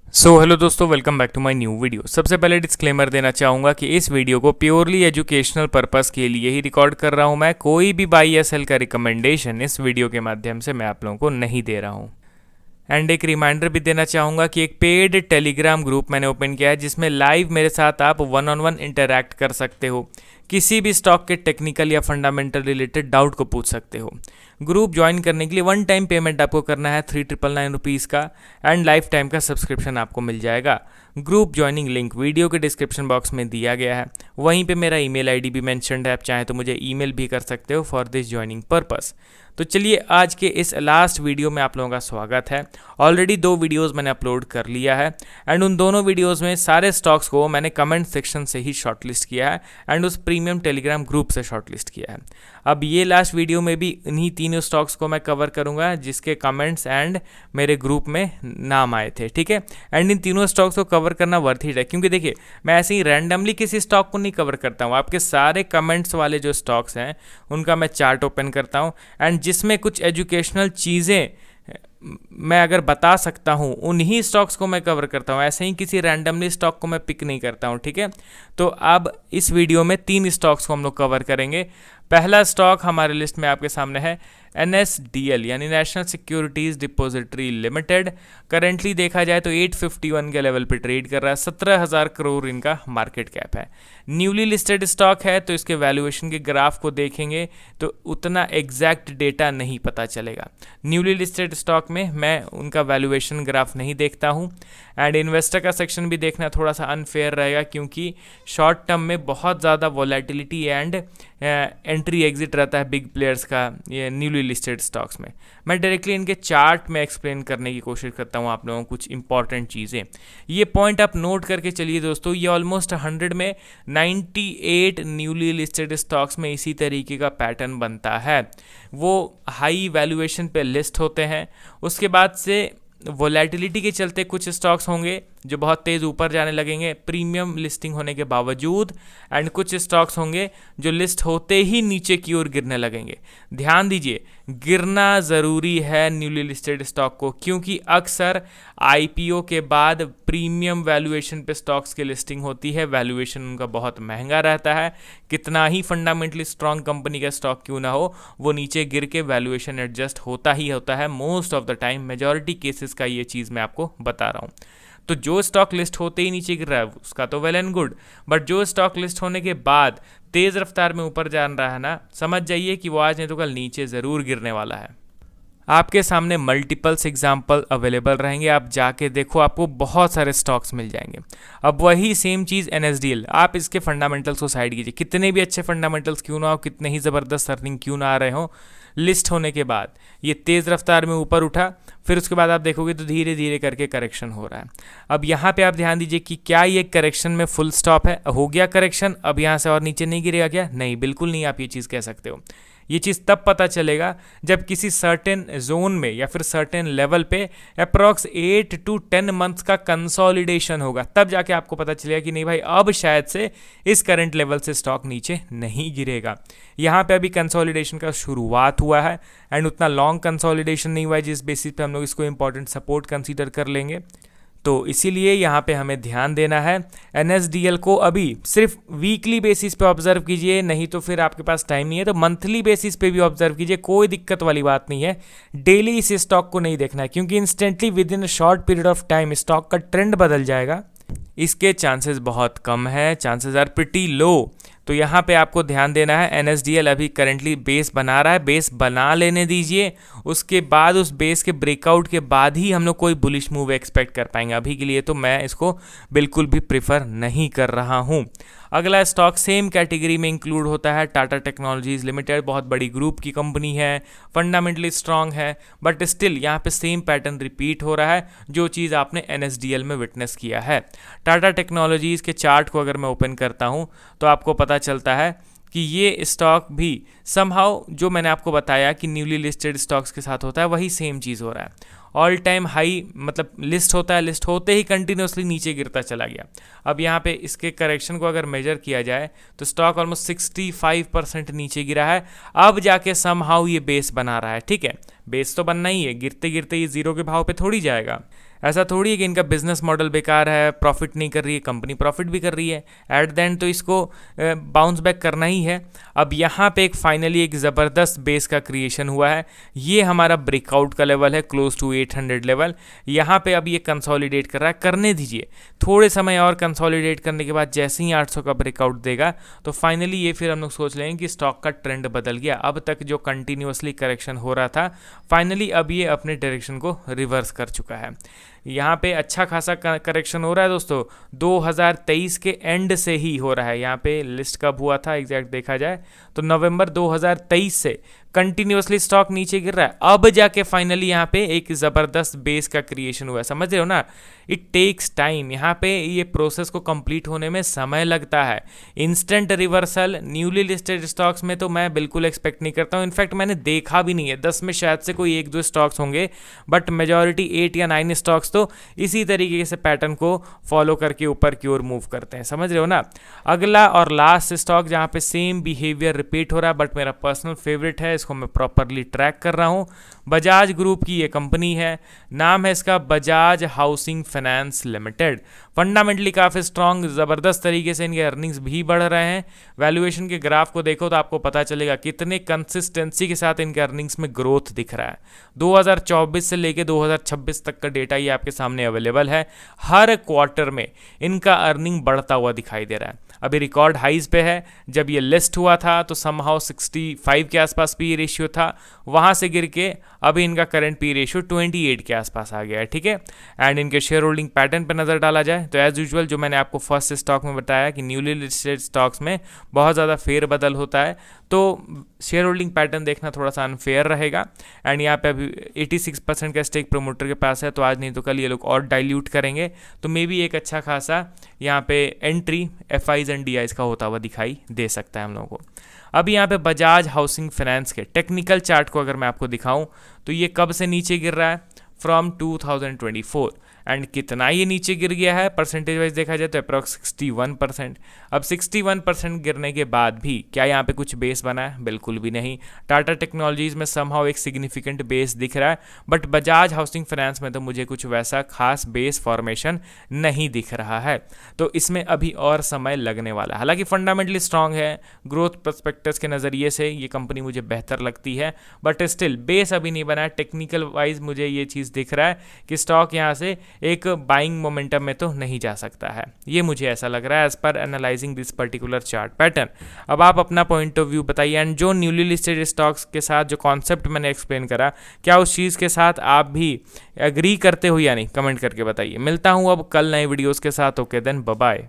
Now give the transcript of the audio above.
Hello दोस्तों, welcome back to my new video. सबसे पहले डिस्क्लेमर देना चाहूँगा कि इस वीडियो को प्योरली एजुकेशनल पर्पस के लिए ही रिकॉर्ड कर रहा हूँ। मैं कोई भी बाई या सेल का रिकमेंडेशन इस वीडियो के माध्यम से मैं आप लोगों को नहीं दे रहा हूँ। एंड एक रिमाइंडर भी देना चाहूँगा कि एक पेड टेलीग्राम ग्रुप मैंने ओपन किया है जिसमें लाइव मेरे साथ आप वन ऑन वन इंटरैक्ट कर सकते हो, किसी भी स्टॉक के टेक्निकल या फंडामेंटल रिलेटेड डाउट को पूछ सकते हो। ग्रुप ज्वाइन करने के लिए वन टाइम पेमेंट आपको करना है 399 रुपीज़ का, एंड लाइफ टाइम का सब्सक्रिप्शन आपको मिल जाएगा। ग्रुप ज्वाइनिंग लिंक वीडियो के डिस्क्रिप्शन बॉक्स में दिया गया है, वहीं पे मेरा ईमेल आईडी भी मेंशन्ड है। आप चाहें तो मुझे ईमेल भी कर सकते हो फॉर दिस ज्वाइनिंग पर्पस। तो चलिए, आज के इस लास्ट वीडियो में आप लोगों का स्वागत है। ऑलरेडी 2 वीडियोस मैंने अपलोड कर लिया है, एंड उन दोनों वीडियोस में सारे स्टॉक्स को मैंने कमेंट सेक्शन से ही शॉर्टलिस्ट किया है एंड उस प्रीमियम टेलीग्राम ग्रुप से शॉर्टलिस्ट किया है। अब ये लास्ट वीडियो में भी इन्हीं तीनों स्टॉक्स को मैं कवर करूंगा जिसके कमेंट्स एंड मेरे ग्रुप में नाम आए थे, ठीक है। एंड इन तीनों स्टॉक्स को कवर करना वर्थ इट है, क्योंकि देखिए, मैं ऐसे ही रैंडमली किसी स्टॉक को नहीं कवर करता हूँ। आपके सारे कमेंट्स वाले जो स्टॉक्स हैं उनका मैं चार्ट ओपन करता हूँ, एंड जिसमें कुछ एजुकेशनल चीज़ें मैं अगर बता सकता हूँ उन्हीं स्टॉक्स को मैं कवर करता हूँ। ऐसे ही किसी रैंडमली स्टॉक को मैं पिक नहीं करता हूँ, ठीक है। तो अब इस वीडियो में 3 स्टॉक्स को हम लोग कवर करेंगे। पहला स्टॉक हमारे लिस्ट में आपके सामने है NSDL यानी national securities depository limited. Currently देखा जाए तो 851 के लेवल पे ट्रेड कर रहा है। 17,000 करोड़ इनका मार्केट कैप है। न्यूली लिस्टेड स्टॉक है, तो इसके वैल्यूएशन के ग्राफ को देखेंगे तो उतना एग्जैक्ट डेटा नहीं पता चलेगा। न्यूली लिस्टेड स्टॉक में मैं उनका वैल्यूएशन ग्राफ नहीं देखता हूँ, एंड इन्वेस्टर का सेक्शन भी देखना थोड़ा सा अनफेयर रहेगा, क्योंकि शॉर्ट टर्म में बहुत ज़्यादा वॉलेटिलिटी एंड एंट्री एग्जिट रहता है बिग प्लेयर्स का ये न्यूली लिस्टेड स्टॉक्स में। मैं डायरेक्टली इनके चार्ट में एक्सप्लेन करने की कोशिश करता हूँ आप लोगों को कुछ इंपॉर्टेंट चीज़ें। ये पॉइंट आप नोट करके चलिए दोस्तों। ये ऑलमोस्ट 100 में 98 न्यूली लिस्टेड स्टॉक्स में इसी तरीके का पैटर्न बनता है। वो हाई वैल्यूएशन पे लिस्ट होते हैं, उसके बाद से वोलेटिलिटी के चलते कुछ स्टॉक्स होंगे जो बहुत तेज़ ऊपर जाने लगेंगे प्रीमियम लिस्टिंग होने के बावजूद, एंड कुछ स्टॉक्स होंगे जो लिस्ट होते ही नीचे की ओर गिरने लगेंगे। ध्यान दीजिए, गिरना ज़रूरी है न्यूली लिस्टेड स्टॉक को, क्योंकि अक्सर आईपीओ के बाद प्रीमियम वैल्यूएशन पे स्टॉक्स की लिस्टिंग होती है। वैल्यूएशन उनका बहुत महंगा रहता है। कितना ही फंडामेंटली स्ट्रॉन्ग कंपनी का स्टॉक क्यों ना हो, वो नीचे गिर के वैल्यूएशन एडजस्ट होता ही होता है। Most of the time, majority cases का ये चीज़ मैं आपको बता रहा हूँ। तो जो स्टॉक लिस्ट होते ही नीचे गिर रहा है उसका तो वेल एंड गुड, बट जो स्टॉक लिस्ट होने के बाद तेज़ रफ्तार में ऊपर जान रहा है ना, समझ जाइए कि वो आज नहीं तो कल नीचे ज़रूर गिरने वाला है। आपके सामने मल्टीपल्स एग्जाम्पल अवेलेबल रहेंगे, आप जाके देखो, आपको बहुत सारे स्टॉक्स मिल जाएंगे। अब वही सेम चीज़ NSDL, आप इसके फंडामेंटल्स को साइड कीजिए, कितने भी अच्छे फंडामेंटल्स क्यों ना हो, कितने ही ज़बरदस्त अर्निंग क्यों ना आ रहे हो, लिस्ट होने के बाद ये तेज़ रफ्तार में ऊपर उठा, फिर उसके बाद आप देखोगे तो धीरे धीरे करके करेक्शन हो रहा है। अब यहाँ पे आप ध्यान दीजिए कि क्या ये करेक्शन में फुल स्टॉप है, हो गया करेक्शन, अब यहाँ से और नीचे नहीं गिरेगा क्या? नहीं, बिल्कुल नहीं, आप ये चीज़ कह सकते हो। ये चीज़ तब पता चलेगा जब किसी सर्टेन जोन में या फिर सर्टेन लेवल पे अप्रॉक्स 8 to 10 मंथ्स का कंसोलिडेशन होगा, तब जाके आपको पता चलेगा कि नहीं भाई, अब शायद से इस करंट लेवल से स्टॉक नीचे नहीं गिरेगा। यहाँ पे अभी कंसोलिडेशन का शुरुआत हुआ है, एंड उतना लॉन्ग कंसोलिडेशन नहीं हुआ है जिस बेसिस पे हम लोग इसको इंपॉर्टेंट सपोर्ट कंसीडर कर लेंगे। तो इसीलिए यहाँ पे हमें ध्यान देना है। NSDL को अभी सिर्फ वीकली बेसिस पे ऑब्जर्व कीजिए, नहीं तो फिर आपके पास टाइम नहीं है तो मंथली बेसिस पे भी ऑब्जर्व कीजिए, कोई दिक्कत वाली बात नहीं है। डेली इस स्टॉक को नहीं देखना है, क्योंकि instantly with in a short period of time stock का ट्रेंड बदल जाएगा। इसके चांसेस बहुत कम है, चांसेस आर प्रिटी लो। तो यहाँ पे आपको ध्यान देना है। NSDL अभी करेंटली बेस बना रहा है, बेस बना लेने दीजिए, उसके बाद उस बेस के ब्रेकआउट के बाद ही हम लोग कोई बुलिश मूव एक्सपेक्ट कर पाएंगे। अभी के लिए तो मैं इसको बिल्कुल भी प्रिफर नहीं कर रहा हूँ। अगला स्टॉक सेम कैटेगरी में इंक्लूड होता है टाटा टेक्नोलॉजीज लिमिटेड। बहुत बड़ी ग्रुप की कंपनी है, फंडामेंटली स्ट्रांग है, बट स्टिल यहाँ पे सेम पैटर्न रिपीट हो रहा है जो चीज़ आपने NSDL में विटनेस किया है। टाटा टेक्नोलॉजीज़ के चार्ट को अगर मैं ओपन करता हूँ तो आपको पता चलता है कि ये स्टॉक भी समहाउ जो मैंने आपको बताया कि न्यूली लिस्टेड स्टॉक्स के साथ होता है, वही सेम चीज़ हो रहा है। ऑल टाइम हाई मतलब लिस्ट होता है, लिस्ट होते ही कंटिन्यूसली नीचे गिरता चला गया। अब यहाँ पे इसके करेक्शन को अगर मेजर किया जाए तो स्टॉक ऑलमोस्ट 65% नीचे गिरा है। अब जाके समहाउ ये बेस बना रहा है, ठीक है, बेस तो बनना ही है, गिरते गिरते ये जीरो के भाव पे थोड़ी जाएगा। ऐसा थोड़ी है कि इनका बिजनेस मॉडल बेकार है, प्रॉफिट नहीं कर रही है, कंपनी प्रॉफिट भी कर रही है। एट द एंड तो इसको बाउंस बैक करना ही है। अब यहाँ पे एक फाइनली एक ज़बरदस्त बेस का क्रिएशन हुआ है। ये हमारा ब्रेकआउट का लेवल है, क्लोज टू 800 लेवल। यहाँ पे अब ये कंसोलिडेट कर रहा है, करने दीजिए थोड़े समय और। कंसोलिडेट करने के बाद जैसे ही 800 का ब्रेकआउट देगा तो फाइनली ये फिर हम लोग सोच लेंगे कि स्टॉक का ट्रेंड बदल गया। अब तक जो कंटिन्यूसली करेक्शन हो रहा था, फाइनली अब ये अपने डायरेक्शन को रिवर्स कर चुका है। यहाँ पे अच्छा खासा करेक्शन हो रहा है दोस्तों, 2023 के एंड से ही हो रहा है। यहाँ पे लिस्ट कब हुआ था एग्जैक्ट देखा जाए तो नवंबर 2023 से कंटिन्यूसली स्टॉक नीचे गिर रहा है। अब जाके फाइनली यहाँ पे एक ज़बरदस्त बेस का क्रिएशन हुआ है, समझ रहे हो ना। इट टेक्स टाइम, यहाँ पे ये प्रोसेस को कंप्लीट होने में समय लगता है। Instant reversal newly listed stocks में तो मैं बिल्कुल एक्सपेक्ट नहीं करता हूँ। इनफैक्ट मैंने देखा भी नहीं है, 10 में शायद से कोई 1-2 स्टॉक्स होंगे, बट मेजॉरिटी 8 या 9 स्टॉक्स तो इसी तरीके से पैटर्न को फॉलो करके ऊपर की ओर मूव करते हैं, समझ रहे हो ना। अगला और लास्ट स्टॉक जहाँ पे सेम बिहेवियर रिपीट हो रहा है, बट मेरा पर्सनल फेवरेट है, इसको मैं प्रॉपरली ट्रैक कर रहा हूँ। बजाज ग्रुप की ये कंपनी है, नाम है इसका Bajaj housing finance limited. Fundamentally काफ़ी स्ट्रांग, ज़बरदस्त तरीके से इनके अर्निंग्स भी बढ़ रहे हैं। वैल्यूएशन के ग्राफ को देखो तो आपको पता चलेगा कितने कंसिस्टेंसी के साथ इनके अर्निंग्स में ग्रोथ दिख रहा है। 2024 से लेके 2026 तक का डेटा ये आपके सामने अवेलेबल है। हर क्वार्टर में इनका अर्निंग बढ़ता हुआ दिखाई दे रहा है। अभी रिकॉर्ड हाइज पे है। जब ये लिस्ट हुआ था तो समहाउ 65 के आसपास पी रेशियो था, वहाँ से गिर के अभी इनका करंट पी रेशियो 28 के आसपास आ गया है, ठीक है। एंड इनके शेयर होल्डिंग पैटर्न पे नज़र डाला जाए तो एज यूजुअल जो मैंने आपको फर्स्ट स्टॉक में बताया कि न्यूली लिस्टेड स्टॉक्स में बहुत ज़्यादा फेरबदल होता है, तो शेयर होल्डिंग पैटर्न देखना थोड़ा सा अनफेयर रहेगा। एंड यहाँ पे अभी 86% का स्टेक प्रमोटर के पास है, तो आज नहीं तो कल ये लोग और डाइल्यूट करेंगे, तो मे बी एक अच्छा खासा यहाँ पे एंट्री एफआईज एंड डीआईज का होता हुआ दिखाई दे सकता है हम लोगों को। अभी यहाँ पे बजाज हाउसिंग फाइनेंस के टेक्निकल चार्ट को अगर मैं आपको दिखाऊं तो ये कब से नीचे गिर रहा है, फ्रॉम 2024। एंड कितना ये नीचे गिर गया है परसेंटेज वाइज देखा जाए तो अप्रॉक्स 61%। अब 61% गिरने के बाद भी क्या यहाँ पे कुछ बेस बना है? बिल्कुल भी नहीं। टाटा टेक्नोलॉजीज में समहाउ एक सिग्निफिकेंट बेस दिख रहा है, बट बजाज हाउसिंग फाइनेंस में तो मुझे कुछ वैसा खास बेस फॉर्मेशन नहीं दिख रहा है, तो इसमें अभी और समय लगने वाला है। हालांकि फंडामेंटली स्ट्रांग है, ग्रोथ पर्सपेक्टिव्स के नज़रिए से ये कंपनी मुझे बेहतर लगती है, बट स्टिल बेस अभी नहीं बना है। टेक्निकल वाइज मुझे ये चीज़ दिख रहा है कि स्टॉक यहाँ से एक बाइंग मोमेंटम में तो नहीं जा सकता है, ये मुझे ऐसा लग रहा है as per analysing this particular chart pattern. अब आप अपना पॉइंट ऑफ व्यू बताइए, एंड जो न्यूली लिस्टेड स्टॉक्स के साथ जो कॉन्सेप्ट मैंने एक्सप्लेन करा, क्या उस चीज़ के साथ आप भी एग्री करते हो या नहीं, कमेंट करके बताइए। मिलता हूँ अब कल नए वीडियोज़ के साथ। Okay then, bye bye.